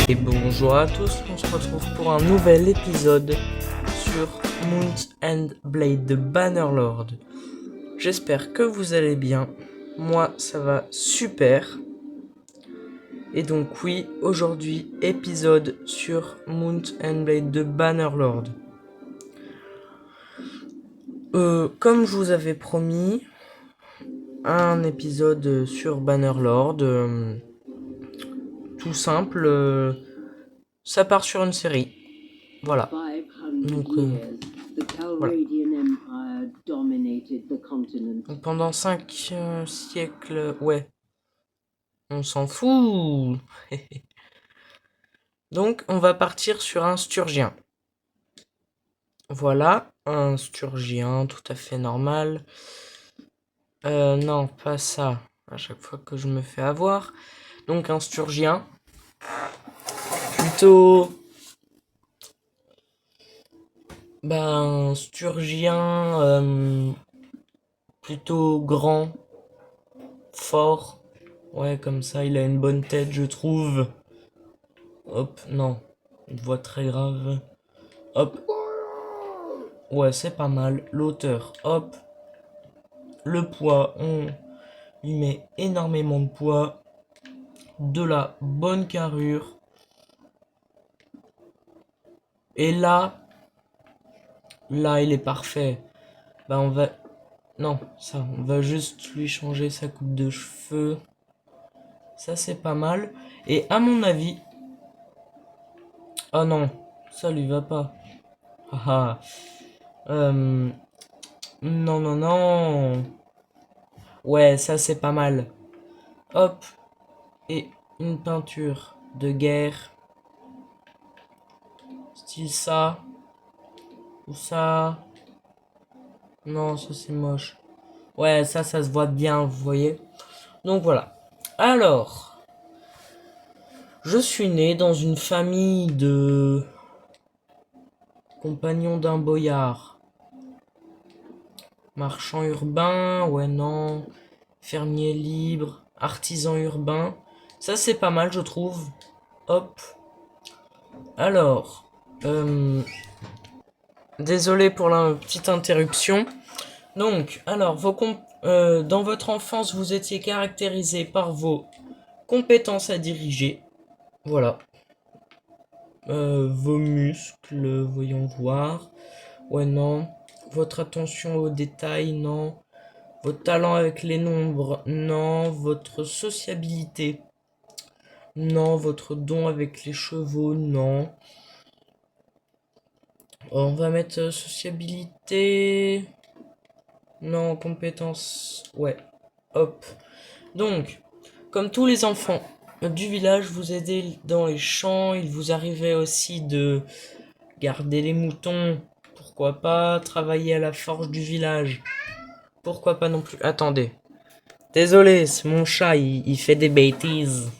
Et bonjour à tous, on se retrouve pour un nouvel épisode sur Mount and Blade de Bannerlord. J'espère que vous allez bien, moi ça va super. Et donc oui, aujourd'hui épisode sur Mount and Blade de Bannerlord. Comme je vous avais promis, un épisode sur Bannerlord, tout simple, ça part sur une série. Voilà. Donc, voilà. Donc pendant 5 siècles, ouais, on s'en fout. Donc on va partir sur un sturgien. Voilà, un sturgien tout à fait normal. Non, pas ça. À chaque fois que je me fais avoir. Donc un sturgien. Plutôt... un sturgien plutôt grand, fort. Ouais, comme ça, il a une bonne tête, je trouve. Hop, non. Une voix très grave. Hop. Ouais, c'est pas mal. L'auteur, hop. Le poids, on lui met énormément de poids. De la bonne carrure. Et là, il est parfait. On va... Non, ça, on va juste lui changer sa coupe de cheveux. Ça, c'est pas mal. Et à mon avis... Ah non, ça lui va pas. Haha. Non, non, non. Ouais, ça, c'est pas mal. Hop. Et une peinture de guerre. Style ça. Ou ça. Non, ça, c'est moche. Ouais, ça se voit bien, vous voyez. Donc, voilà. Alors... Je suis né dans une famille de compagnons d'un boyard. Marchand urbain, ouais non. Fermier libre, artisan urbain. Ça c'est pas mal je trouve. Hop. Alors, désolé pour la petite interruption. Donc, alors, dans votre enfance, vous étiez caractérisé par vos compétences à diriger. Voilà. Vos muscles, voyons voir. Ouais, non. Votre attention aux détails, non. Votre talent avec les nombres, non. Votre sociabilité, non. Votre don avec les chevaux, non. On va mettre sociabilité. Non, compétence. Ouais. Hop. Donc, comme tous les enfants du village, vous aidez dans les champs. Il vous arrivait aussi de garder les moutons. Pourquoi pas travailler à la forge du village. Pourquoi pas non plus. Attendez. Désolé, c'est mon chat, il fait des bêtises.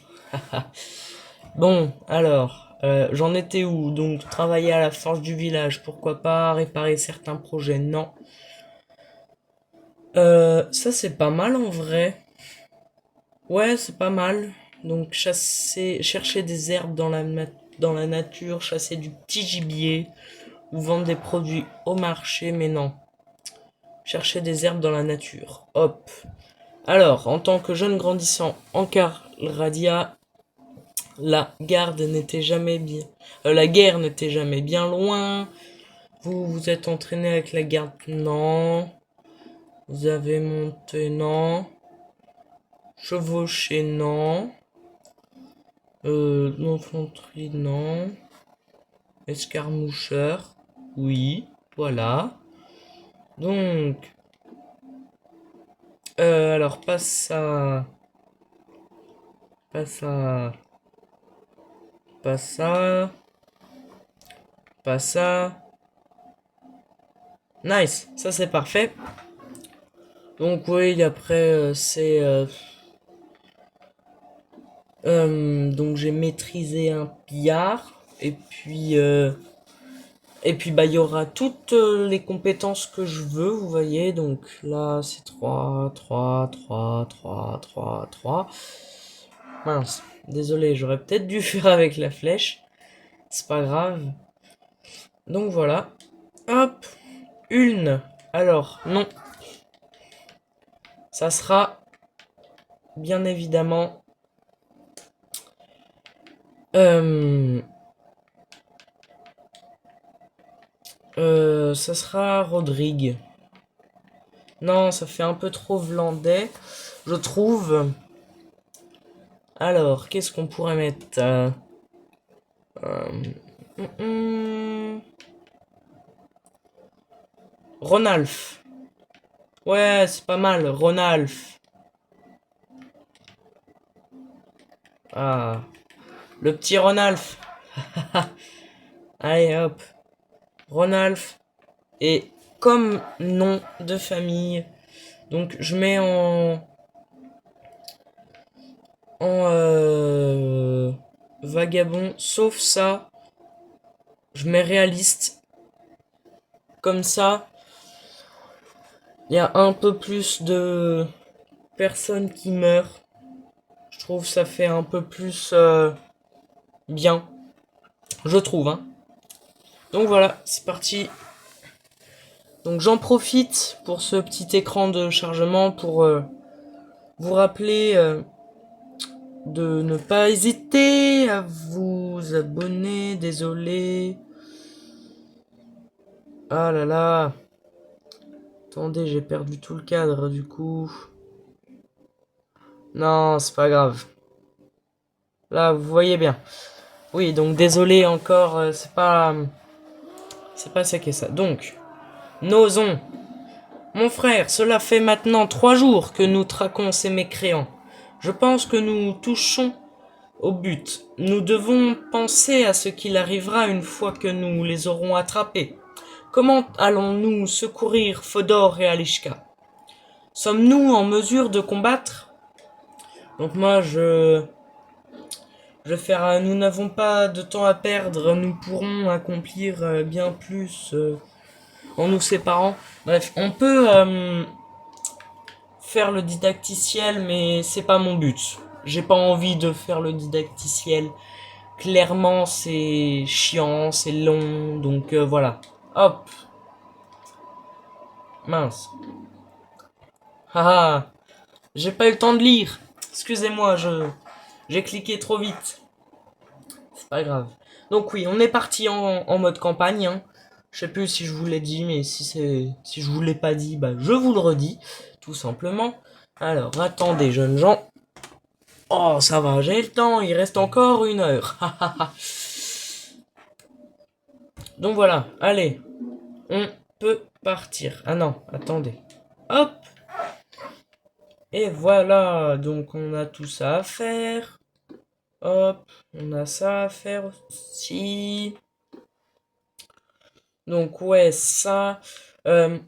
Bon, alors, j'en étais où? Donc, travailler à la forge du village, pourquoi pas? Réparer certains projets, non. Ça c'est pas mal en vrai. Ouais, c'est pas mal. Donc, chercher des herbes dans la nature, chasser du petit gibier, ou vendre des produits au marché, mais non. Chercher des herbes dans la nature. Hop. Alors, en tant que jeune grandissant en Carradia, la guerre n'était jamais bien loin. Vous vous êtes entraîné avec la garde, non. Vous avez monté, non. Chevauché, non. L'infanterie, non. Escarmoucheur, oui. Voilà. Donc, alors pas ça. Pas ça. Pas ça. Pas ça. Nice, ça c'est parfait. Donc oui, après donc j'ai maîtrisé un pillard. Et puis Et puis bah il y aura toutes les compétences que je veux, vous voyez. Donc là c'est 3 3 3 3 3 3. Mince, désolé, j'aurais peut-être dû faire avec la flèche. C'est pas grave. Donc voilà. Hop, une. Alors, non. Ça sera bien évidemment ça sera Rodrigue. Non, ça fait un peu trop Vlandais, je trouve. Alors, qu'est-ce qu'on pourrait mettre Ronalf. Ouais, c'est pas mal, Ronalf. Ah, le petit Ronalf. Allez, hop. Ronalf. Et comme nom de famille, donc je mets en vagabond, sauf ça, je mets réaliste. Comme ça, il y a un peu plus de personnes qui meurent. Je trouve ça fait un peu plus bien. Je trouve, hein. Donc voilà, c'est parti. Donc j'en profite pour ce petit écran de chargement pour vous rappeler de ne pas hésiter à vous abonner. Désolé. Ah là là. Attendez, j'ai perdu tout le cadre du coup. Non, c'est pas grave. Là, vous voyez bien. Oui, donc désolé encore, c'est pas ça qui est ça. Donc, n'osons. Mon frère, cela fait maintenant 3 jours que nous traquons ces mécréants. Je pense que nous touchons au but. Nous devons penser à ce qu'il arrivera une fois que nous les aurons attrapés. Comment allons-nous secourir Fodor et Alishka? Sommes-nous en mesure de combattre? Donc moi je vais faire nous n'avons pas de temps à perdre, nous pourrons accomplir bien plus en nous séparant. Bref, on peut faire le didacticiel, mais c'est pas mon but. J'ai pas envie de faire le didacticiel. Clairement, c'est chiant, c'est long, donc voilà. Hop. Mince. Haha. J'ai pas eu le temps de lire. Excusez-moi, j'ai cliqué trop vite. C'est pas grave. Donc oui, on est parti en mode campagne. Hein. Je sais plus si je vous l'ai dit, mais si je vous l'ai pas dit, bah je vous le redis, tout simplement. Alors, attendez, jeunes gens. Oh, ça va, j'ai le temps, il reste encore 1 heure. Donc voilà, allez, on peut partir. Ah non, attendez. Hop. Et voilà, donc on a tout ça à faire. Hop, on a ça à faire aussi. Donc ouais, ça, euh,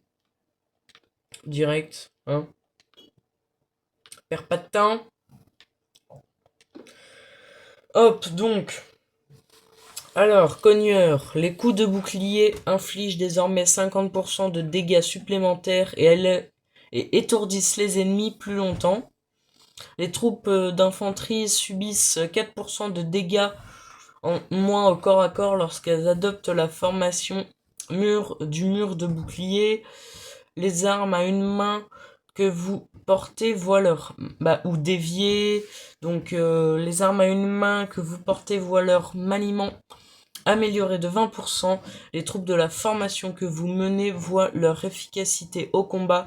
direct, hein. Perds pas de temps. Hop, donc. Alors, cogneur, les coups de bouclier infligent désormais 50% de dégâts supplémentaires et étourdissent les ennemis plus longtemps. Les troupes d'infanterie subissent 4% de dégâts en moins au corps à corps lorsqu'elles adoptent la formation mur de bouclier. Les armes à une main que vous portez voient leur ou dévier. Donc les armes à une main que vous portez voient leur maniement amélioré de 20%. Les troupes de la formation que vous menez voient leur efficacité au combat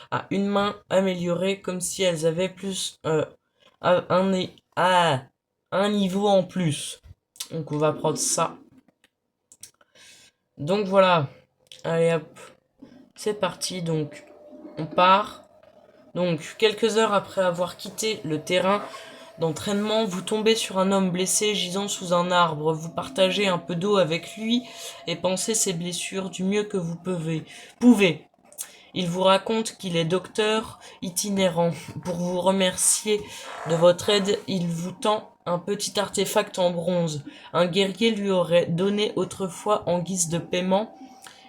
à une main améliorée, comme si elles avaient plus un niveau en plus. Donc on va prendre ça. Donc voilà. Allez hop. C'est parti. Donc on part. Donc quelques heures après avoir quitté le terrain d'entraînement, vous tombez sur un homme blessé gisant sous un arbre. Vous partagez un peu d'eau avec lui et pansez ses blessures du mieux que vous pouvez. Il vous raconte qu'il est docteur itinérant. Pour vous remercier de votre aide, il vous tend un petit artefact en bronze. Un guerrier lui aurait donné autrefois en guise de paiement,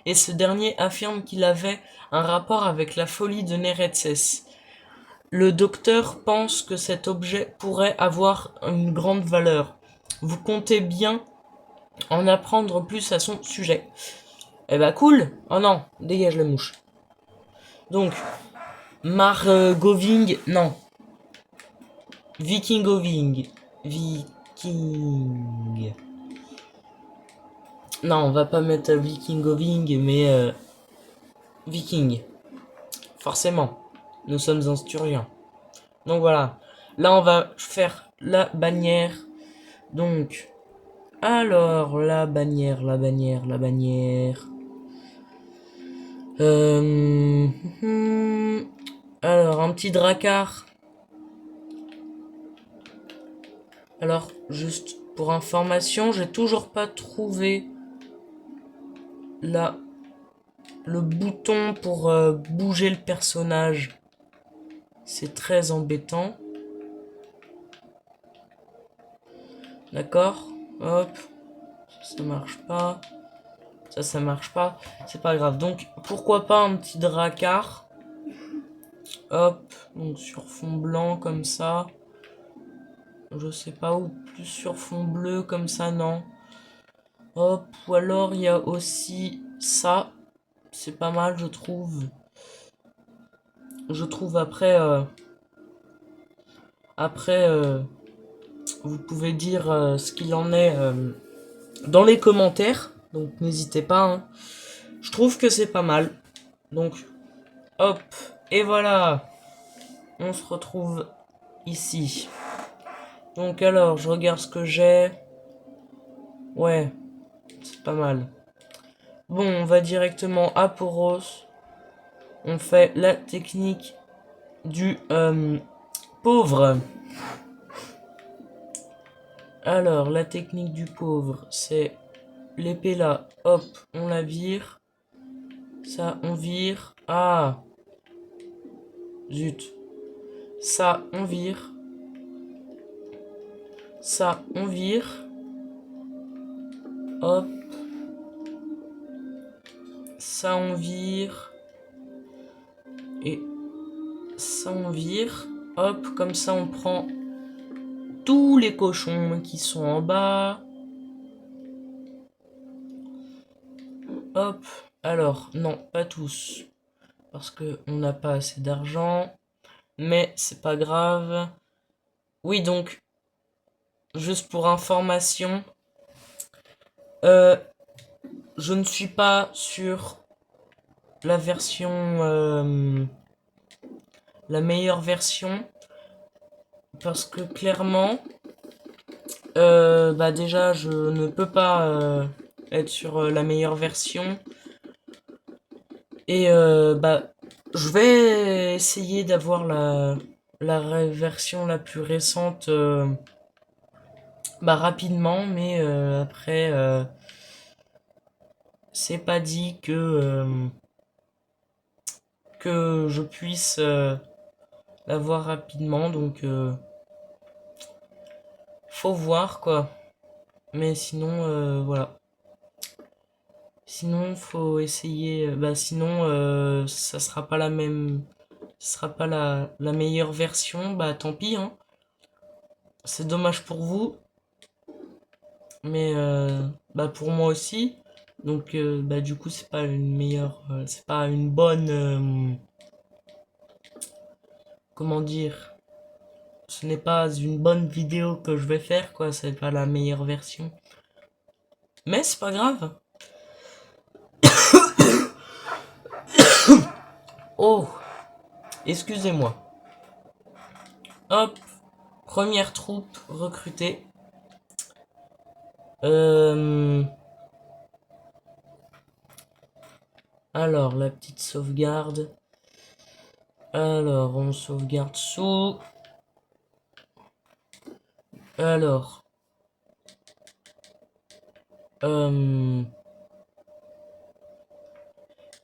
et ce dernier affirme qu'il avait un rapport avec la folie de Neretzes. Le docteur pense que cet objet pourrait avoir une grande valeur. Vous comptez bien en apprendre plus à son sujet. Eh bah cool. Oh non, dégage la mouche. Donc, Margoving, non. Vikingoving. Viking. Non, on va pas mettre Vikingoving, mais Viking. Forcément. Nous sommes en sturien. Donc voilà. Là, on va faire la bannière. Donc, alors, la bannière. Euh... Alors, un petit dracard. Alors, juste pour information, j'ai toujours pas trouvé la... le bouton pour bouger le personnage. C'est très embêtant. D'accord. Hop. Ça marche pas. Ça marche pas. C'est pas grave. Donc, pourquoi pas un petit dracard. Hop. Donc, sur fond blanc, comme ça. Je sais pas où. Plus sur fond bleu, comme ça, non. Hop. Ou alors, il y a aussi ça. C'est pas mal, je trouve. Je trouve après... vous pouvez dire ce qu'il en est dans les commentaires. Donc, n'hésitez pas, hein. Je trouve que c'est pas mal. Donc, hop. Et voilà. On se retrouve ici. Donc alors, je regarde ce que j'ai. Ouais, c'est pas mal. Bon, on va directement à Poros. On fait la technique du pauvre. Alors, la technique du pauvre, c'est l'épée là. Hop, on la vire. Ça, on vire. Ah, zut. Ça, on vire. Ça, on vire. Hop. Ça, on vire. Et ça, on vire. Hop, comme ça, on prend tous les cochons qui sont en bas. Hop. Alors, non, pas tous. Parce que on n'a pas assez d'argent. Mais c'est pas grave. Oui, donc, juste pour information, euh, je ne suis pas sur la version, la meilleure version. Parce que clairement, bah déjà, je ne peux pas être sur la meilleure version. Et bah, je vais essayer d'avoir la version la plus récente bah, rapidement, mais après, c'est pas dit que je puisse l'avoir rapidement, donc faut voir quoi. Mais sinon, voilà. Sinon, faut essayer. Bah, sinon, ça sera pas la même. Ce sera pas la meilleure version. Bah, tant pis, hein. C'est dommage pour vous. Mais, bah, pour moi aussi. Donc, bah, du coup, c'est pas une meilleure. C'est pas une bonne. Comment dire? Ce n'est pas une bonne vidéo que je vais faire, quoi. C'est pas la meilleure version. Mais c'est pas grave. Oh, excusez-moi. Hop, première troupe recrutée. Euh, alors, la petite sauvegarde. Alors, on sauvegarde sous. Alors, euh,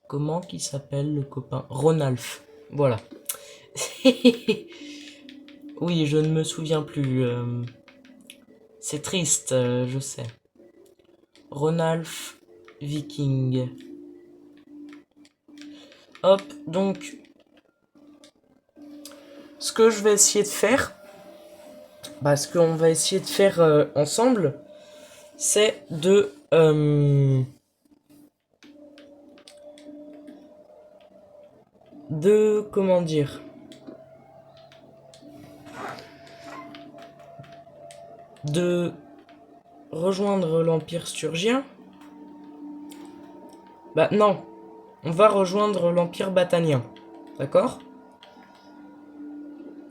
Comment qu'il s'appelle le copain? Ronalf. Voilà. Oui, je ne me souviens plus. C'est triste, je sais. Ronalf Viking. Hop, donc ce que je vais essayer de faire, ce qu'on va essayer de faire ensemble, c'est comment dire, de rejoindre l'Empire Sturgien. Bah non, on va rejoindre l'Empire Batanien, d'accord?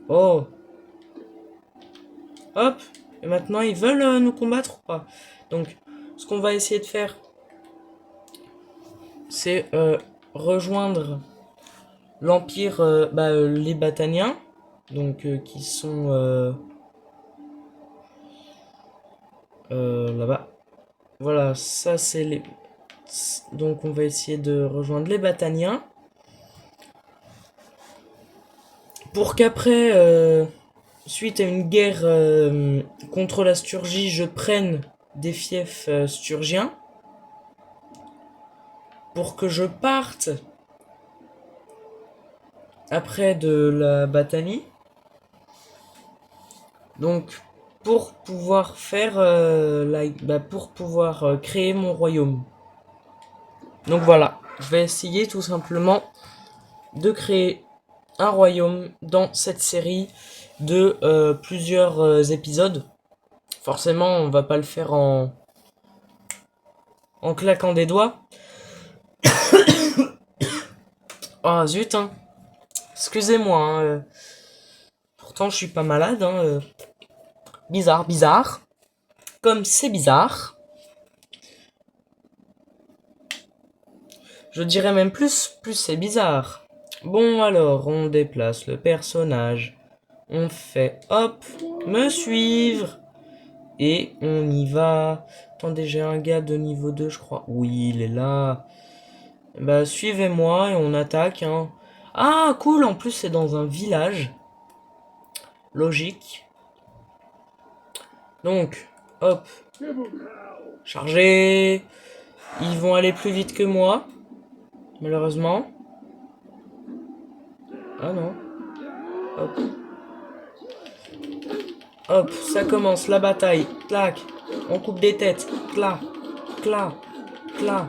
Oh, hop, et maintenant ils veulent nous combattre ou pas? Donc, ce qu'on va essayer de faire, c'est rejoindre l'Empire, les Bataniens, donc qui sont là-bas. Voilà, ça c'est les... Donc on va essayer de rejoindre les Bataniens. Pour qu'après, suite à une guerre contre la Sturgie, je prenne des fiefs sturgiens. Pour que je parte après de la Batanie. Donc pour pouvoir faire pour pouvoir créer mon royaume. Donc voilà, je vais essayer tout simplement de créer un royaume dans cette série de plusieurs épisodes. Forcément, on va pas le faire en claquant des doigts. Ah zut, hein. Excusez-moi, hein, pourtant je suis pas malade, hein. Bizarre, bizarre. Comme c'est bizarre. Je dirais même plus c'est bizarre. Bon alors, on déplace le personnage. On fait hop, me suivre. Et on y va. Attendez, j'ai un gars de niveau 2, je crois. Oui, il est là. Bah, suivez-moi et on attaque, hein. Ah, cool, en plus c'est dans un village. Logique. Donc, hop. Chargez. Ils vont aller plus vite que moi. Malheureusement. Ah non. Hop. Hop, ça commence, la bataille. Clac. On coupe des têtes. Clac. Clac. Clac.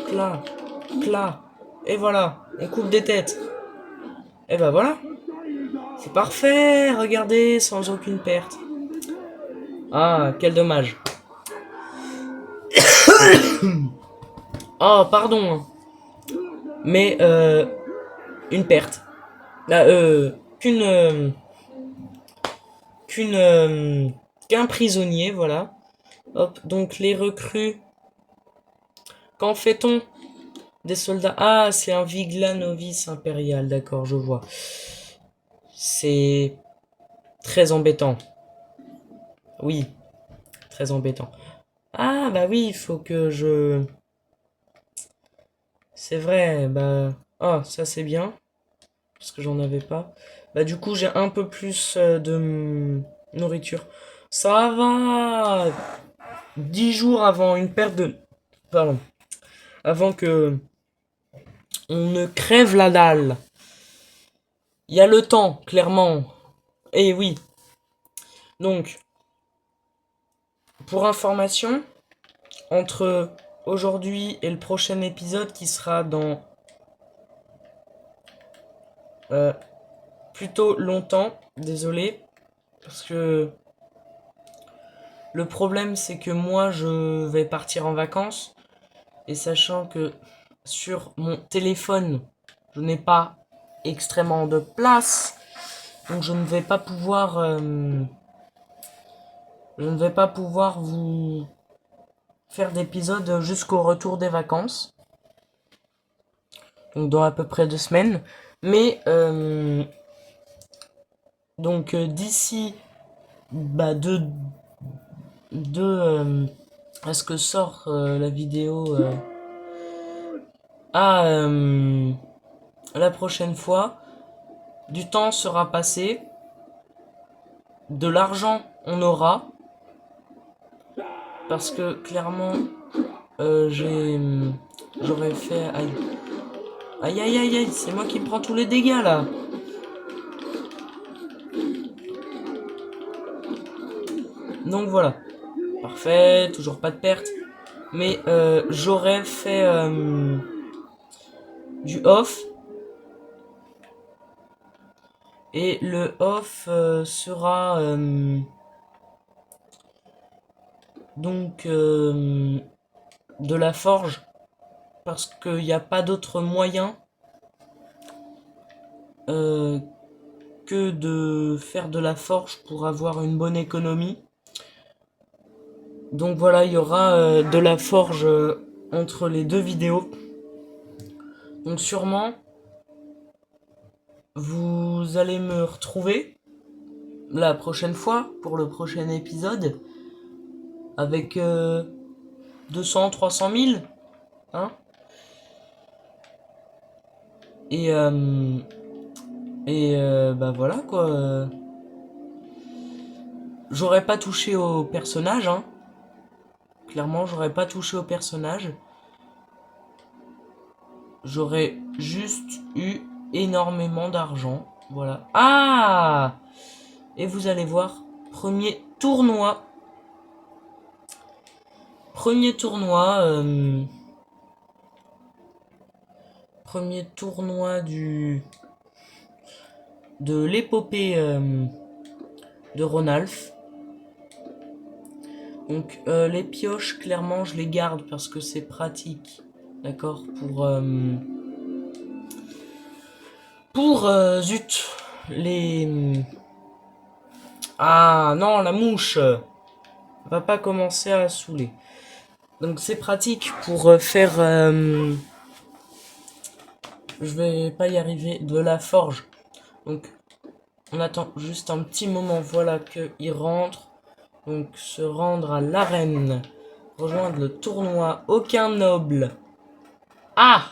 Clac. Clac. Et voilà. On coupe des têtes. Et bah voilà. C'est parfait. Regardez, sans aucune perte. Ah, quel dommage. Oh, pardon. Mais, une perte. Qu'un prisonnier, voilà. Hop, donc les recrues. Qu'en fait-on des soldats? Ah, c'est un Viglanovis impérial, d'accord, je vois. C'est très embêtant. Oui, très embêtant. Ah, bah oui, il faut que je... C'est vrai, bah... Ah, ça c'est bien. Parce que j'en avais pas. Bah du coup, j'ai un peu plus de nourriture. Ça va 10 jours avant une perte de... Pardon. Avant que... On ne crève la dalle. Il y a le temps, clairement. Eh oui. Donc, pour information, entre aujourd'hui et le prochain épisode qui sera dans euh, plutôt longtemps, désolé, parce que le problème c'est que moi je vais partir en vacances et sachant que sur mon téléphone je n'ai pas extrêmement de place, donc je ne vais pas pouvoir vous faire d'épisodes jusqu'au retour des vacances, donc dans à peu près 2 semaines. Mais donc d'ici à ce que sort la vidéo la prochaine fois. Du temps sera passé. De l'argent, on aura. Parce que clairement, j'aurais fait... Aïe. Aïe, aïe, aïe, aïe, c'est moi qui prends tous les dégâts, là. Donc voilà. Parfait, toujours pas de perte. Mais j'aurais fait du off. Et le off sera donc de la forge. Parce qu'il n'y a pas d'autre moyen que de faire de la forge pour avoir une bonne économie. Donc voilà, il y aura de la forge entre les deux vidéos. Donc sûrement, vous allez me retrouver la prochaine fois pour le prochain épisode avec 200, 300 000. Hein, et bah voilà quoi. J'aurais pas touché au personnage, hein. Clairement, j'aurais pas touché au personnage. J'aurais juste eu énormément d'argent. Voilà. Ah! Et vous allez voir, premier tournoi. Premier tournoi. Premier tournoi de l'épopée de Ronalf. Donc les pioches, clairement, je les garde parce que c'est pratique. D'accord? Pour zut, les... Ah non, la mouche va pas commencer à saouler. Donc c'est pratique pour faire... je vais pas y arriver, de la forge. Donc on attend juste un petit moment, voilà qu'il rentre. Donc se rendre à l'arène. Rejoindre le tournoi, aucun noble. Ah!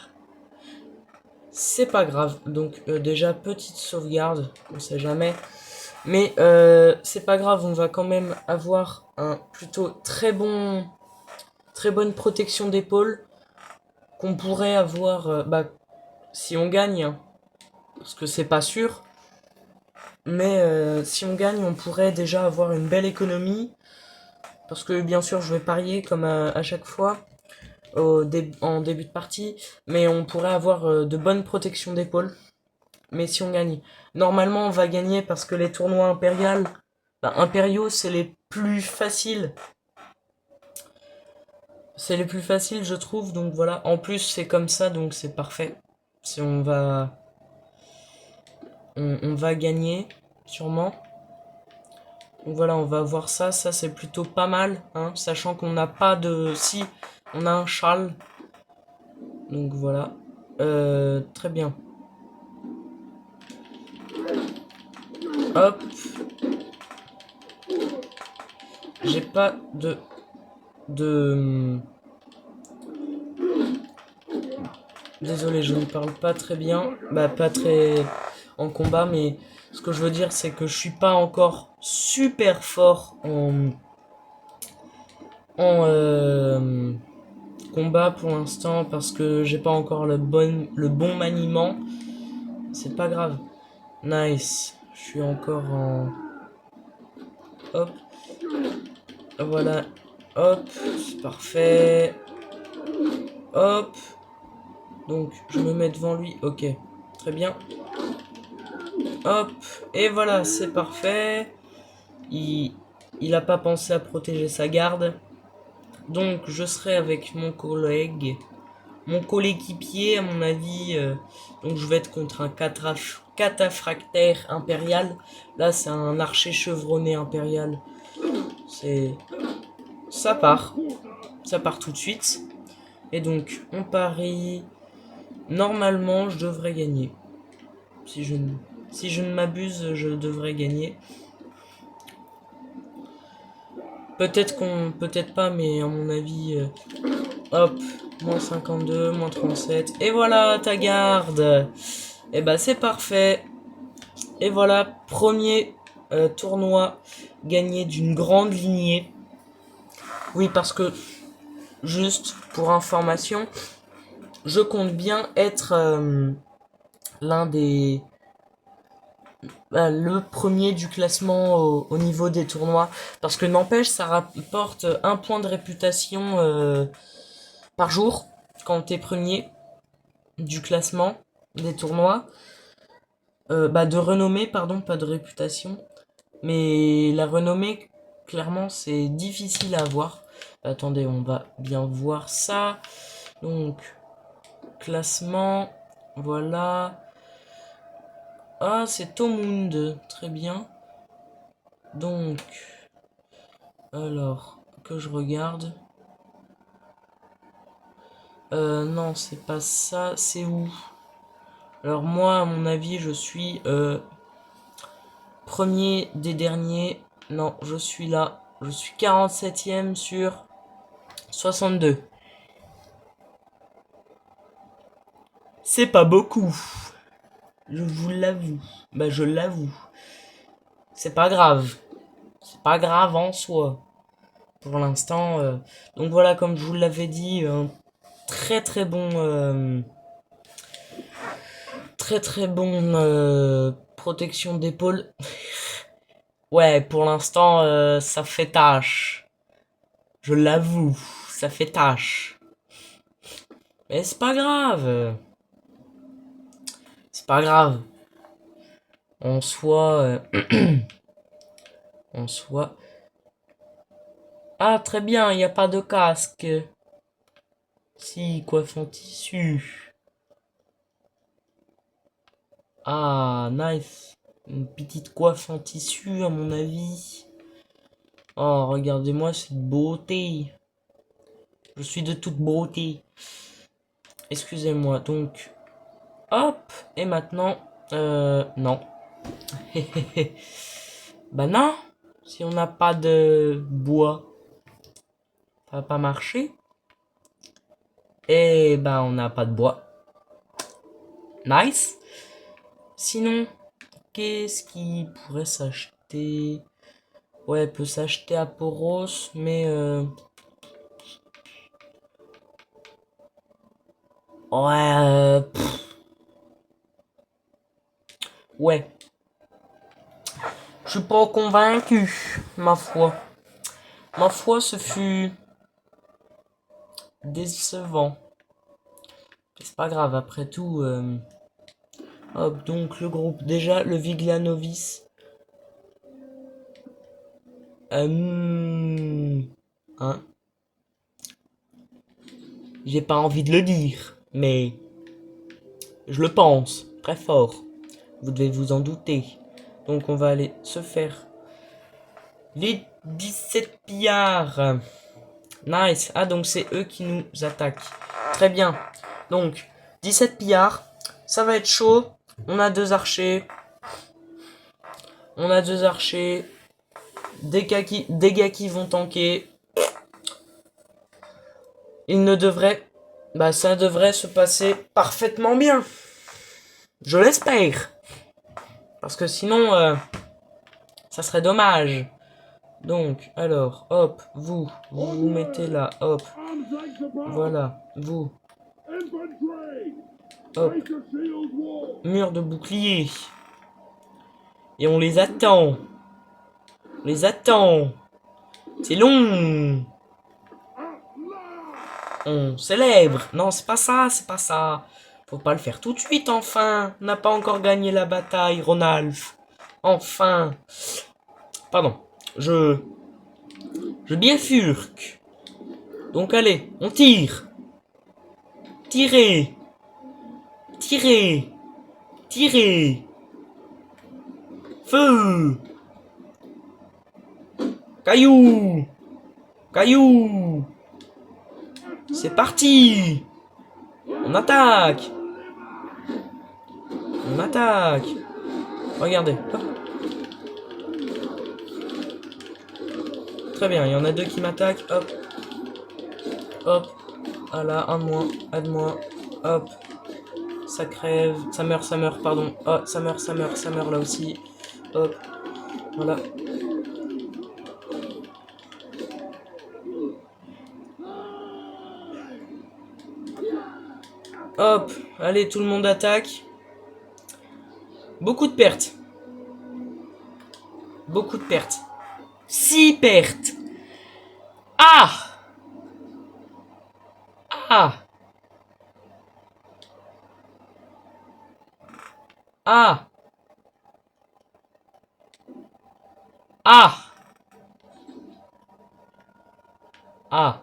C'est pas grave. Donc déjà, petite sauvegarde, on sait jamais. Mais c'est pas grave, on va quand même avoir un plutôt très bonne protection d'épaule qu'on pourrait avoir si on gagne, hein, parce que c'est pas sûr. Mais si on gagne, on pourrait déjà avoir une belle économie. Parce que bien sûr, je vais parier comme à chaque fois en début de partie. Mais on pourrait avoir de bonnes protections d'épaule. Mais si on gagne, normalement on va gagner parce que les tournois impériaux, c'est les plus faciles. C'est les plus faciles, je trouve. Donc voilà. En plus, c'est comme ça, donc c'est parfait. Si on va, on va gagner sûrement. Donc voilà, on va voir ça. Ça, c'est plutôt pas mal, hein, sachant qu'on n'a pas de... Si, on a un châle. Donc voilà. Très bien. Hop. J'ai pas de... Désolé, je ne parle pas très bien. Bah, pas très en combat, mais ce que je veux dire, c'est que je suis pas encore super fort en combat pour l'instant parce que j'ai pas encore le bon maniement. C'est pas grave. Nice. Je suis encore en... Hop. Voilà. Hop. C'est parfait. Hop. Donc, je me mets devant lui. Ok. Très bien. Hop. Et voilà, c'est parfait. Il a pas pensé à protéger sa garde. Donc, je serai avec mon coéquipier, à mon avis. Donc, je vais être contre un cataphractaire impérial. Là, c'est un archer chevronné impérial. Ça part. Ça part tout de suite. Et donc, on parie. Normalement, je devrais gagner. Si je ne m'abuse, je devrais gagner. Peut-être pas, mais à mon avis... hop. Moins 52, moins 37. Et voilà ta garde. Et bah c'est parfait. Et voilà, premier tournoi gagné d'une grande lignée. Oui, parce que, juste pour information, je compte bien être l'un des... le premier du classement au niveau des tournois. Parce que n'empêche, ça rapporte un point de réputation par jour quand t'es premier du classement des tournois. De renommée, pardon, pas de réputation. Mais la renommée, clairement, c'est difficile à avoir. Attendez, on va bien voir ça. Donc, classement, voilà. Ah, c'est Tomund, très bien. Donc, alors, que je regarde. Non, c'est pas ça, c'est où? Alors moi, à mon avis, je suis premier des derniers. Non, je suis là. Je suis 47e sur 62. C'est pas beaucoup. Je vous l'avoue. Bah, je l'avoue. C'est pas grave. C'est pas grave en soi. Pour l'instant. Donc voilà, comme je vous l'avais dit, un très très bon... très très bon protection d'épaule. Ouais, pour l'instant, ça fait tâche. Je l'avoue, ça fait tâche. Mais c'est pas grave. C'est pas grave. En soi... en soi... Ah, très bien, il n'y a pas de casque. Si, coiffe en tissu. Ah, nice. Une petite coiffe en tissu, à mon avis. Oh, regardez-moi cette beauté. Je suis de toute beauté. Excusez-moi, donc... Hop. Et maintenant... non. Bah non. Si on n'a pas de bois, ça va pas marcher. Et bah on n'a pas de bois. Nice. Sinon, qu'est-ce qui pourrait s'acheter? Ouais, peut s'acheter à Poros, mais ouais, ouais. Je suis pas convaincu, ma foi. Ma foi, ce fut décevant. C'est pas grave, après tout. Hop, donc le groupe. Déjà, le Viglianovis. Hein? J'ai pas envie de le dire, mais je le pense très fort. Vous devez vous en douter. Donc on va aller se faire les 17 pillards. Nice. Ah, donc c'est eux qui nous attaquent. Très bien. Donc, 17 pillards. Ça va être chaud. On a deux archers. On a deux archers. Des gars qui vont tanker. Il ne devrait... Bah, ça devrait se passer parfaitement bien. Je l'espère. Parce que sinon, ça serait dommage. Donc, alors, hop, vous vous mettez là, hop. Voilà, vous. Hop. Mur de bouclier. Et on les attend. On les attend. C'est long. On célèbre. Non, c'est pas ça, c'est pas ça. Faut pas le faire tout de suite, enfin. On n'a pas encore gagné la bataille, Ronalf. Enfin. Pardon. Je bifurque. Donc allez, on tire. Tirez. Tirez. Tirez. Feu. Caillou. Caillou. C'est parti. On attaque. On attaque. Regardez. Hop. Très bien, il y en a deux qui m'attaquent. Hop. Hop. Ah là, un de moins. Aide-moi. Hop. Ça crève. Ça meurt, pardon. Oh, ça meurt là aussi. Hop. Voilà. Hop. Allez, tout le monde attaque. Beaucoup de pertes. Beaucoup de pertes. 6 pertes. Ah! Ah! Ah! Ah! Ah!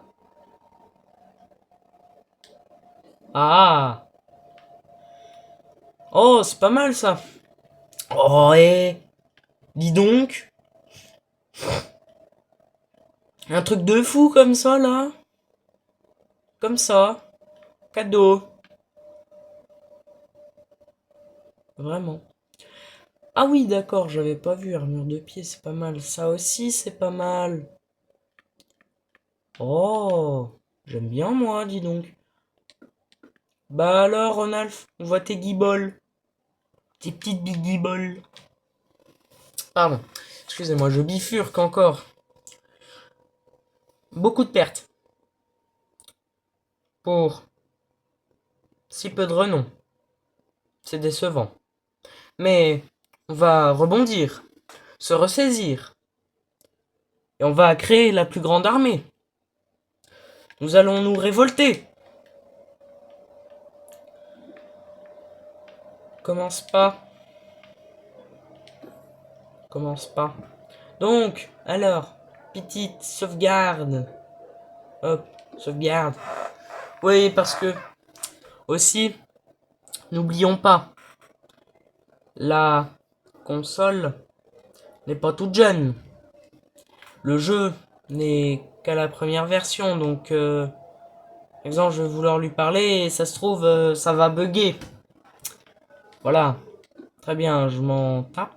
Ah! Oh, c'est pas mal ça. Oh, dis donc. Un truc de fou comme ça, là. Comme ça. Cadeau. Vraiment. Ah oui, d'accord, j'avais pas vu. Armure de pied, c'est pas mal. Ça aussi, c'est pas mal. Oh, j'aime bien, moi, dis donc. Bah alors, Ronalf, on voit tes guiboles. Tes petites guiboles. Pardon. Excusez-moi, je bifurque encore. Beaucoup de pertes. Pour si peu de renom. C'est décevant. Mais on va rebondir, se ressaisir. Et on va créer la plus grande armée. Nous allons nous révolter. Commence pas. Commence pas. Donc, alors, petite sauvegarde. Hop, sauvegarde. Oui, parce que, aussi, n'oublions pas, la console n'est pas toute jeune. Le jeu n'est qu'à la première version, donc, par exemple, je vais vouloir lui parler et ça se trouve, ça va bugger. Voilà. Très bien, je m'en tape.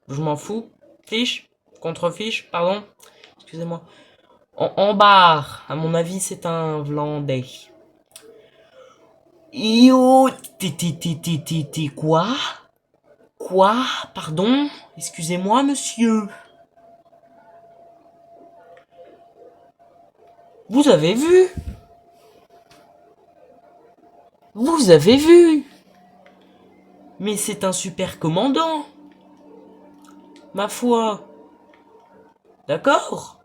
Je m'en fous. Fiche. Contre-fiche, pardon. Excusez-moi. En barre. À mon avis, c'est un Vlandais. Yo, quoi? Quoi? Pardon? Excusez-moi, monsieur. Vous avez vu? Vous avez vu? Mais c'est un super commandant. Ma foi. D'accord?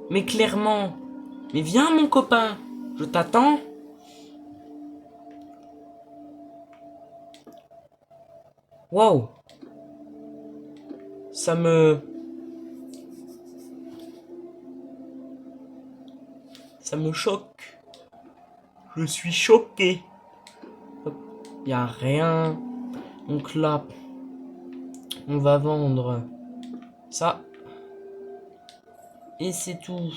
Mais clairement. Mais viens, mon copain. Je t'attends. Waouh. Ça me... Ça me choque. Je suis choqué. Hop. Y a rien. Donc là, on va vendre ça. Et c'est tout.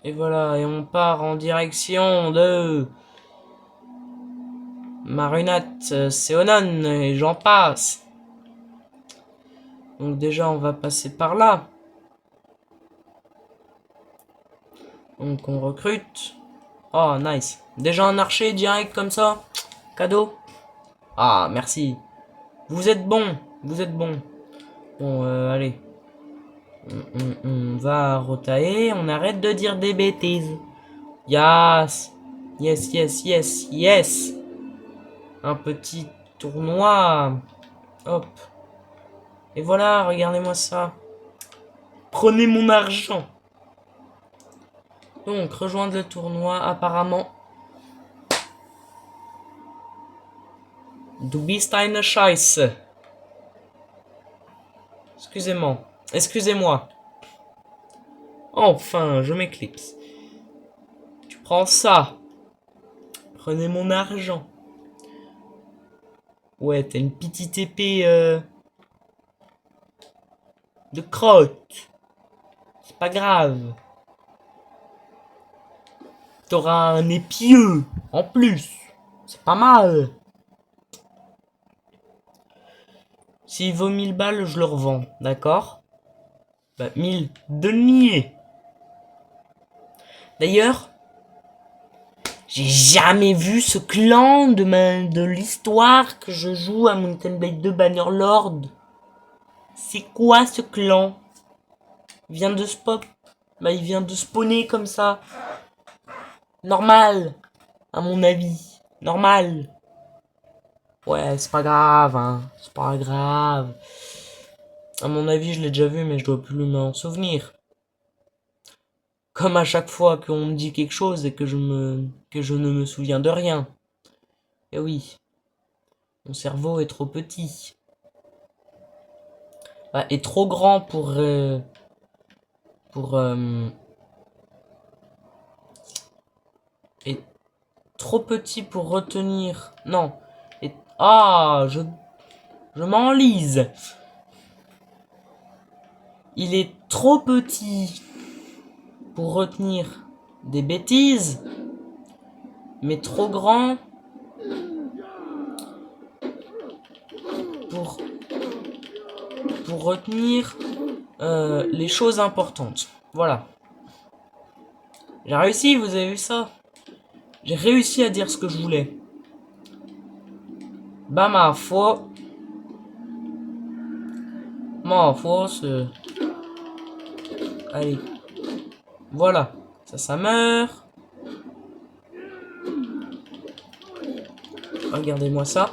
Et voilà, et on part en direction de Marunat, Seonon, et j'en passe. Donc déjà, on va passer par là. Donc on recrute. Oh, nice. Déjà un archer direct comme ça. Cadeau. Ah, merci. Vous êtes bon. Vous êtes bon. Bon, allez. On va rotailler. On arrête de dire des bêtises. Yes. Yes, yes, yes, yes. Un petit tournoi. Hop. Et voilà, regardez-moi ça. Prenez mon argent. Donc, rejoindre le tournoi, apparemment. Du bist eine Scheiße. Excusez-moi. Excusez-moi. Enfin, je m'éclipse. Tu prends ça. Prenez mon argent. Ouais, t'as une petite épée de crotte. C'est pas grave. T'auras un épieu en plus. C'est pas mal. S'il vaut 1000 balles, je le revends. D'accord? Bah, 1000 deniers. D'ailleurs, J'ai jamais vu ce clan de l'histoire que je joue à Mountain Blade 2 Bannerlord. C'est quoi ce clan? Il vient de spot. Bah, il vient de spawner comme ça. Normal, à mon avis. Normal. Ouais, c'est pas grave, hein. C'est pas grave. À mon avis, je l'ai déjà vu, mais je dois plus m'en souvenir. Comme à chaque fois qu'on me dit quelque chose et que je ne me souviens de rien. Eh oui, mon cerveau est trop petit. Bah, est trop grand est trop petit pour retenir. Non. Et ah, je m'enlise. Il est trop petit pour retenir des bêtises, mais trop grand pour retenir les choses importantes. Voilà. J'ai réussi, vous avez vu ça? J'ai réussi à dire ce que je voulais. Bah ma foi, c'est... Allez. Voilà. Ça meurt. Regardez-moi ça.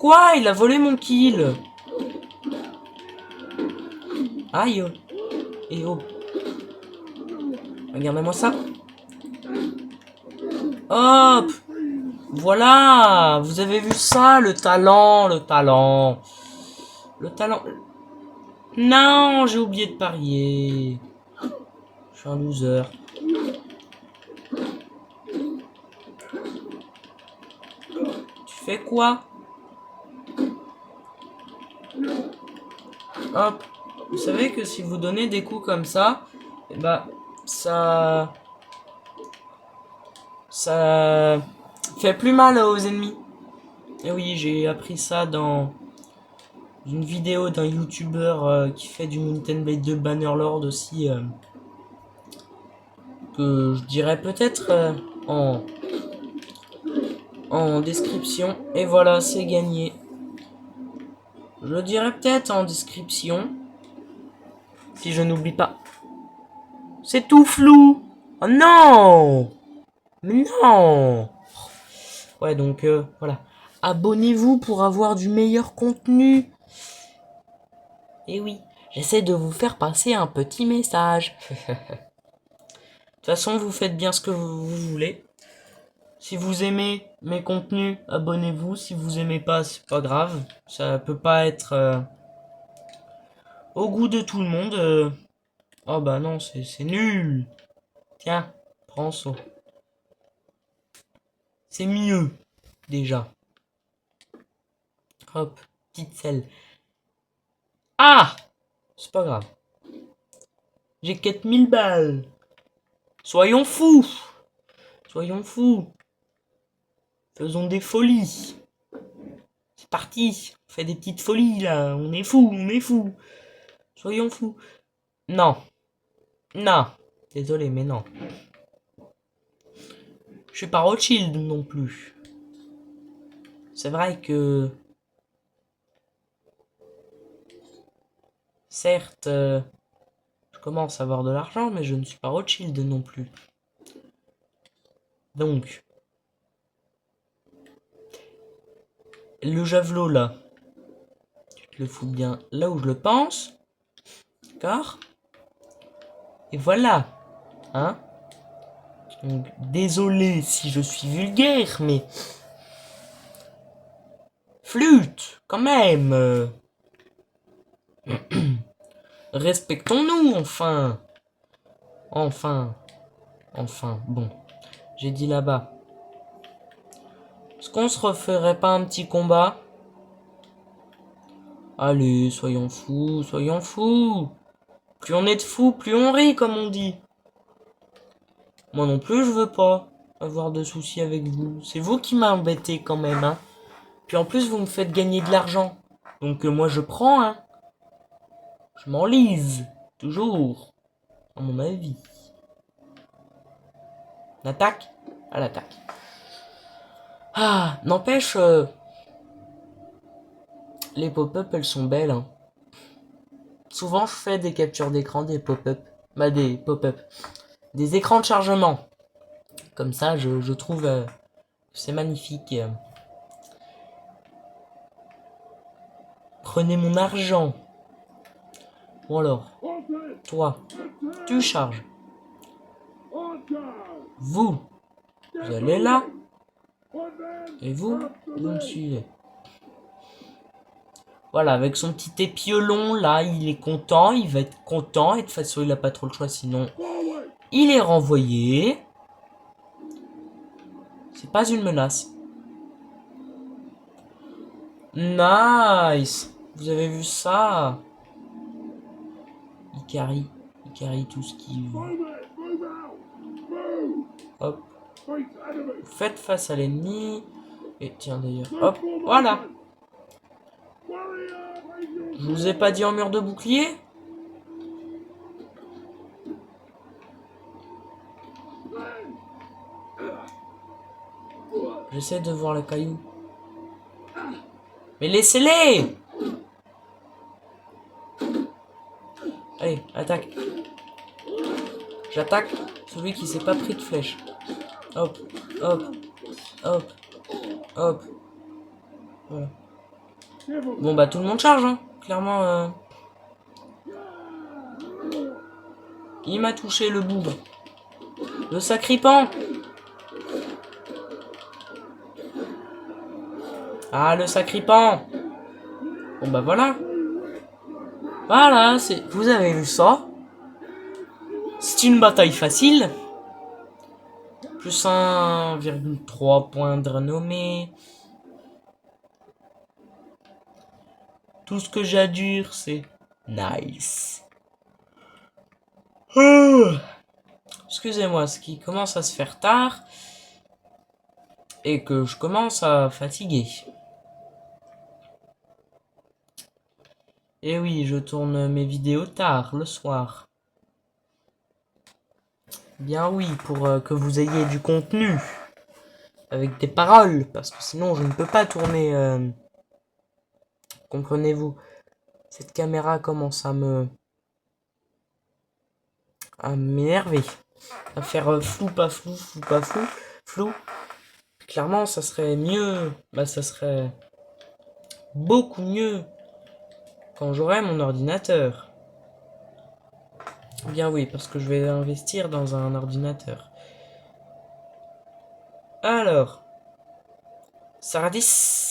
Quoi? Il a volé mon kill. Aïe. Et oh. Regardez-moi ça. Hop. Voilà. Vous avez vu ça? Le talent, le talent. Le talent. Non, j'ai oublié de parier. Je suis un loser. Tu fais quoi? Hop. Vous savez que si vous donnez des coups comme ça, eh bah, ça fait plus mal aux ennemis. Et oui, j'ai appris ça dans une vidéo d'un youtubeur qui fait du Mountain Blade 2 Bannerlord aussi, que je dirais peut-être en description. Et voilà, c'est gagné. Je le dirais peut-être en description, si je n'oublie pas. C'est tout flou. Oh non! Mais non! Ouais, donc voilà. Abonnez-vous pour avoir du meilleur contenu. Et oui, j'essaie de vous faire passer un petit message. De toute façon, vous faites bien ce que vous voulez. Si vous aimez mes contenus, abonnez-vous. Si vous aimez pas, c'est pas grave. Ça peut pas être au goût de tout le monde. Oh bah non, c'est nul. Tiens, prends ça. C'est mieux, déjà. Hop, petite selle. Ah! C'est pas grave. J'ai 4000 balles. Soyons fous. Soyons fous. Faisons des folies. C'est parti. On fait des petites folies, là. On est fous, on est fous. Soyons fous. Non. Non. Désolé, mais non. Je suis pas Rothschild non plus. C'est vrai que... Certes, je commence à avoir de l'argent, mais je ne suis pas Rothschild non plus. Donc... Le javelot, là. Tu te le fous bien là où je le pense. D'accord? Et voilà. Hein? Donc, désolé si je suis vulgaire, mais... Flûte, quand même. Respectons-nous, enfin. Enfin. Enfin, bon. J'ai dit là-bas. Est-ce qu'on se referait pas un petit combat? Allez, soyons fous, soyons fous. Plus on est de fous, plus on rit, comme on dit. Moi non plus, je veux pas avoir de soucis avec vous. C'est vous qui m'embêtez quand même, hein. Puis en plus, vous me faites gagner de l'argent. Donc moi, je prends, hein. Je m'enlise. Toujours. À mon avis. On attaque? à l'attaque. Ah, n'empêche, les pop-up, elles sont belles. Hein. Souvent, je fais des captures d'écran des pop-up. Bah, des pop-up. Des écrans de chargement. Comme ça, je trouve que c'est magnifique. Prenez mon argent. Bon alors, toi, tu charges. Vous allez là. Et vous me suivez. Voilà, avec son petit épiolon, là, il est content, il va être content, et de toute façon, il n'a pas trop le choix, sinon, il est renvoyé. C'est pas une menace. Nice. Vous avez vu ça? Il carry tout ce qu'il veut. Hop. Vous faites face à l'ennemi. Et tiens d'ailleurs, hop, voilà. Je vous ai pas dit en mur de bouclier? J'essaie de voir le caillou. Mais laissez-les! Allez, attaque. J'attaque celui qui s'est pas pris de flèche. Hop, hop, hop, hop. Voilà. Bon bah tout le monde charge, hein. Clairement. Il m'a touché le boob. Le sacripant. Ah, le sacripant. Bon bah voilà. Voilà, c'est. Vous avez vu ça? C'est une bataille facile. Plus 1,3 points de renommée. Tout ce que j'ai à dire, c'est nice. Excusez-moi, ce qui commence à se faire tard. Et que je commence à fatiguer. Et oui, je tourne mes vidéos tard, le soir. Bien oui, pour que vous ayez du contenu. Avec des paroles, parce que sinon je ne peux pas tourner. Comprenez-vous? Cette caméra commence à m'énerver. À faire flou, pas flou, flou, pas flou, flou. Clairement, ça serait mieux. Bah, ça serait beaucoup mieux quand j'aurai mon ordinateur. Bien oui, parce que je vais investir dans un ordinateur. Alors, Saratis.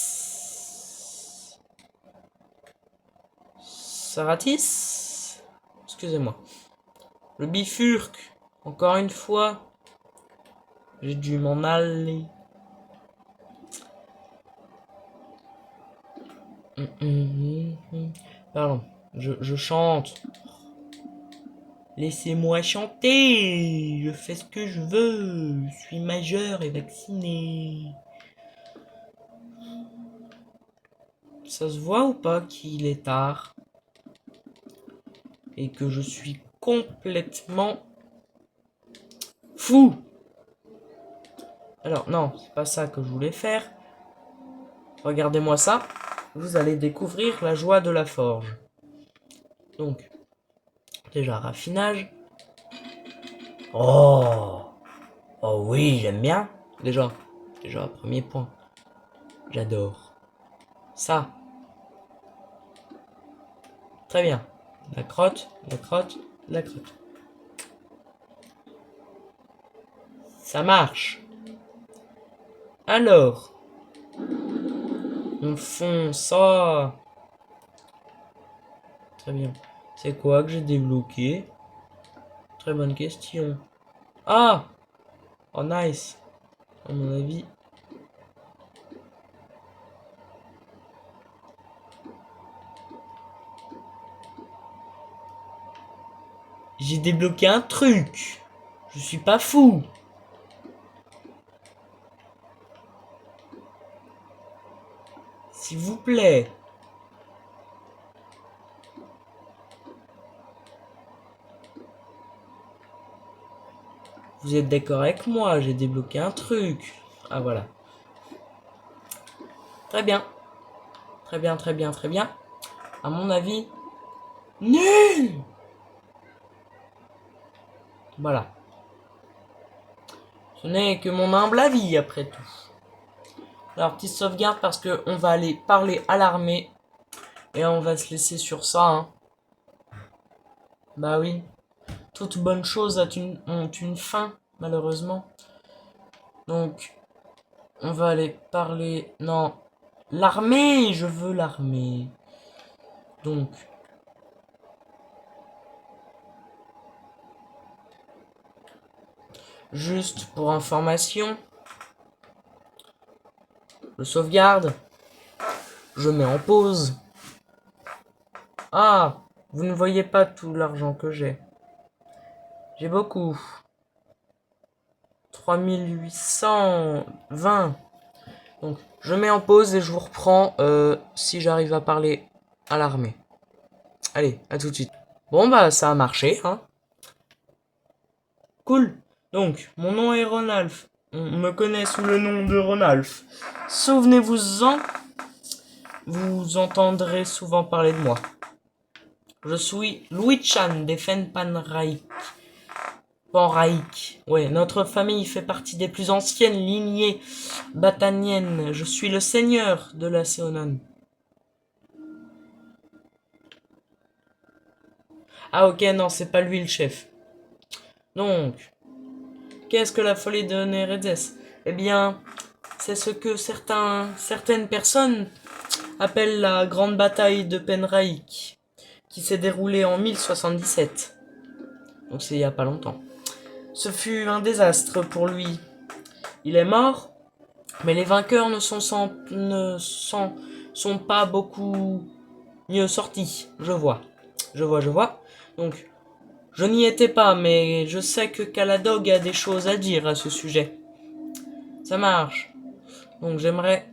Saratis. Excusez-moi. Le bifurque. Encore une fois. J'ai dû m'en aller. Pardon. Je chante. Laissez-moi chanter. Je fais ce que je veux. Je suis majeur et vacciné. Ça se voit ou pas qu'il est tard? Et que je suis complètement fou. Alors non, c'est pas ça que je voulais faire. Regardez-moi ça. Vous allez découvrir la joie de la forge. Donc, déjà raffinage. Oh, oh oui, j'aime bien. Déjà, premier point. J'adore. Ça. Très bien. La crotte, la crotte, la crotte. Ça marche. Alors, on fond ça. Très bien. C'est quoi que j'ai débloqué? Très bonne question. Ah! Oh nice. À mon avis. J'ai débloqué un truc. Je suis pas fou. S'il vous plaît. Vous êtes d'accord avec moi, j'ai débloqué un truc. Ah voilà. Très bien. Très bien, très bien, très bien. À mon avis, nul. Voilà. Ce n'est que mon humble avis après tout. Alors, petite sauvegarde parce que on va aller parler à l'armée. Et on va se laisser sur ça, hein. Bah oui. Toute bonne chose ont une fin, malheureusement. Donc, on va aller parler... Non. L'armée. Je veux l'armée. Donc... Juste pour information. Je sauvegarde. Je mets en pause. Ah, vous ne voyez pas tout l'argent que j'ai. J'ai beaucoup. 3820. Donc, je mets en pause et je vous reprends si j'arrive à parler à l'armée. Allez, à tout de suite. Bon, bah, ça a marché, hein. Cool. Donc, mon nom est Ronalf. On me connaît sous le nom de Ronalf. Souvenez-vous-en, vous entendrez souvent parler de moi. Je suis Louis Chan des Fenpanraik. Panraik. Ouais, notre famille fait partie des plus anciennes lignées bataniennes. Je suis le seigneur de la Seonon. Ah ok, non, c'est pas lui le chef. Donc, qu'est-ce que la folie de Neredes? Eh bien, c'est ce que certaines personnes appellent la grande bataille de Penraik, qui s'est déroulée en 1077. Donc c'est il y a pas longtemps. Ce fut un désastre pour lui. Il est mort, mais les vainqueurs ne sont pas beaucoup mieux sortis. Je vois. Donc, je n'y étais pas, mais je sais que Caladog a des choses à dire à ce sujet. Ça marche. Donc j'aimerais...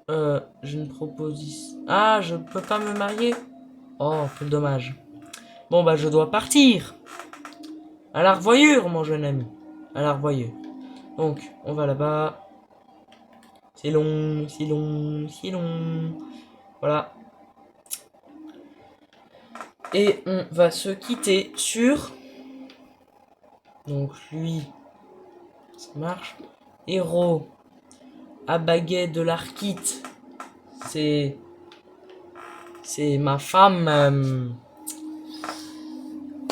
j'ai une proposition... Ah, je peux pas me marier? Oh, quel dommage. Bon, bah je dois partir. À la revoyure, mon jeune ami. À la revoyure. Donc, on va là-bas. C'est long, c'est long, c'est long. Voilà. Et on va se quitter sur... Donc lui, ça marche. Héros à baguette de l'Arkite. C'est... C'est ma femme...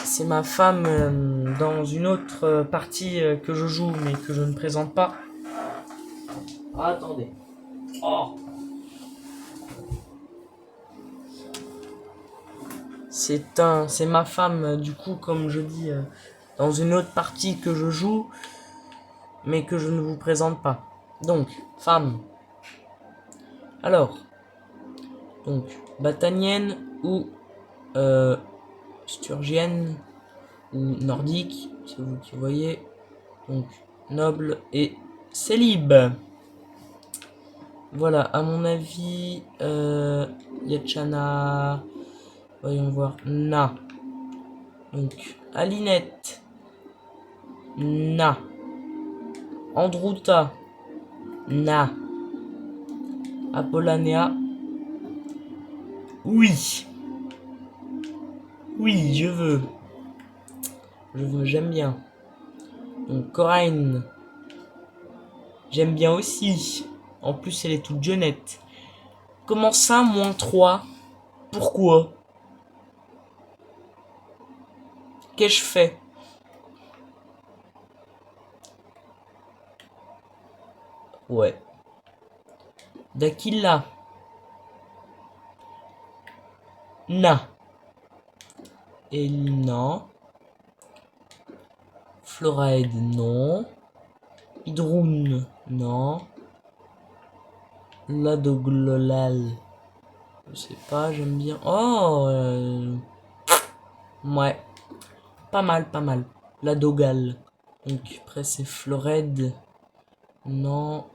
c'est ma femme dans une autre partie que je joue mais que je ne présente pas. Ah, attendez. Oh. C'est ma femme du coup comme je dis dans une autre partie que je joue mais que je ne vous présente pas. Donc femme. Alors donc batanienne ou sturgienne ou nordique, c'est vous qui voyez. Donc noble et célib. Voilà, à mon avis, Yachana, voyons voir, Na. Donc, Alinette, Na. Andruta, Na. Apollanea, oui. Oui, je veux. J'aime bien. Donc, Coraine, j'aime bien aussi. En plus, elle est toute jeunette. Comment ça, -3? Pourquoi? Qu'ai-je fait? Ouais. Dakila. Na. Et non. Floraide, non. Hydroun, non. Ladoglolal. Je sais pas, j'aime bien. Oh ouais. Pas mal, pas mal. Ladogal. Donc après c'est Floraide. Non.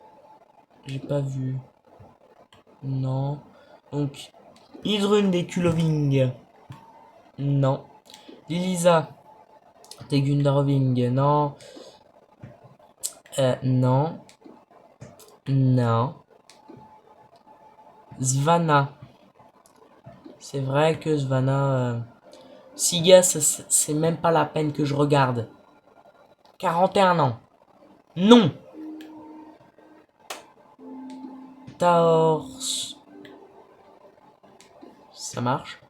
J'ai pas vu. Non. Donc Hydrun des Kuloving. Non. Lilisa. Tegundarving. Non. Non. Non. Svana. C'est vrai que Svana... Siga, c'est même pas la peine que je regarde. 41 ans. Non. Taors. Ça marche.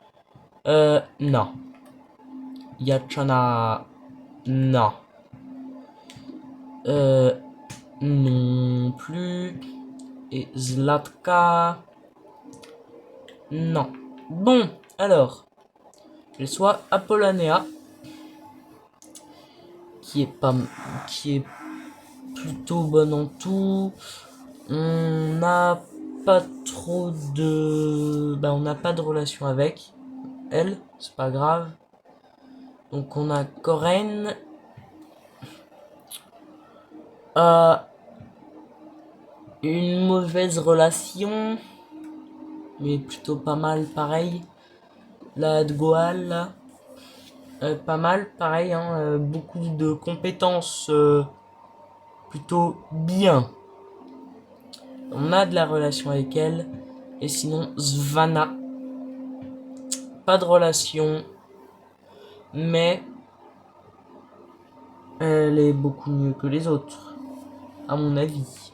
Non. Yachana. Non. Non plus. Et Zlatka. Non. Bon, alors. J'ai soit Apollanea. Qui est plutôt bonne en tout. On n'a pas trop de... Bah, on n'a pas de relation avec elle. C'est pas grave. Donc on a Corinne. Une mauvaise relation. Mais plutôt pas mal pareil. La Goal là. Pas mal pareil. Hein, beaucoup de compétences plutôt bien. On a de la relation avec elle. Et sinon Svana. Pas de relation. Mais elle est beaucoup mieux que les autres. À mon avis.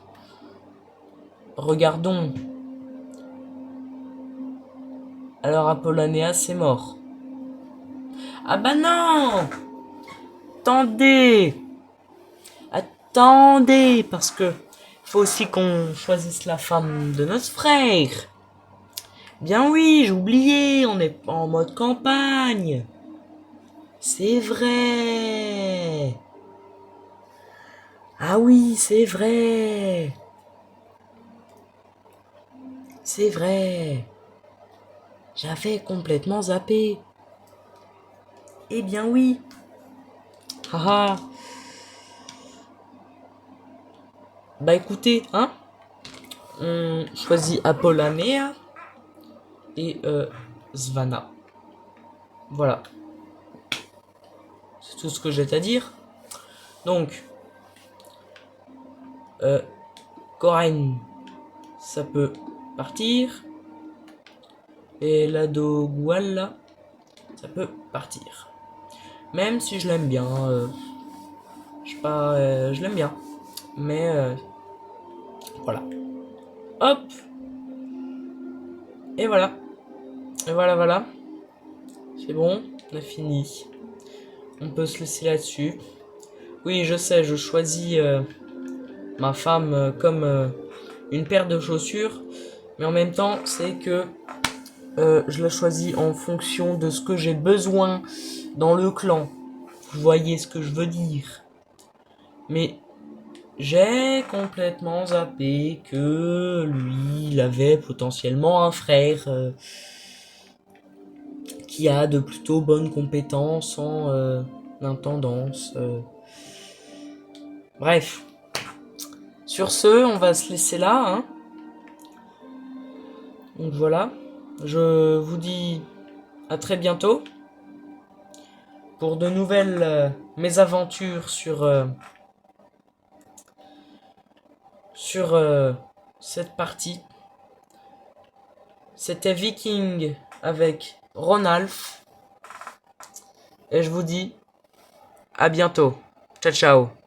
Regardons. Alors Apollanea c'est mort. Ah bah non! Attendez! Attendez! Parce que faut aussi qu'on choisisse la femme de notre frère. Bien oui, j'ai oublié, on est en mode campagne. C'est vrai. Ah oui, c'est vrai. C'est vrai. J'avais complètement zappé. Eh bien oui. Haha. Bah écoutez, hein. On choisit Apollanea et Svana. Voilà. C'est tout ce que j'ai à dire. Donc, Coraine, ça peut partir. Et l'ado Goual, ça peut partir. Même si je l'aime bien. Je sais pas, je l'aime bien. Mais voilà. Hop. Et voilà. Et voilà, voilà. C'est bon, on a fini. On peut se laisser là-dessus. Oui, je sais, je choisis ma femme comme une paire de chaussures. Mais en même temps, c'est que je la choisis en fonction de ce que j'ai besoin dans le clan. Vous voyez ce que je veux dire. Mais j'ai complètement zappé que lui, il avait potentiellement un frère qui a de plutôt bonnes compétences en intendance. Bref. Sur ce, on va se laisser là. Hein. Donc voilà. Je vous dis à très bientôt pour de nouvelles mésaventures sur cette partie. C'était Viking avec Ronalf. Et je vous dis à bientôt. Ciao ciao.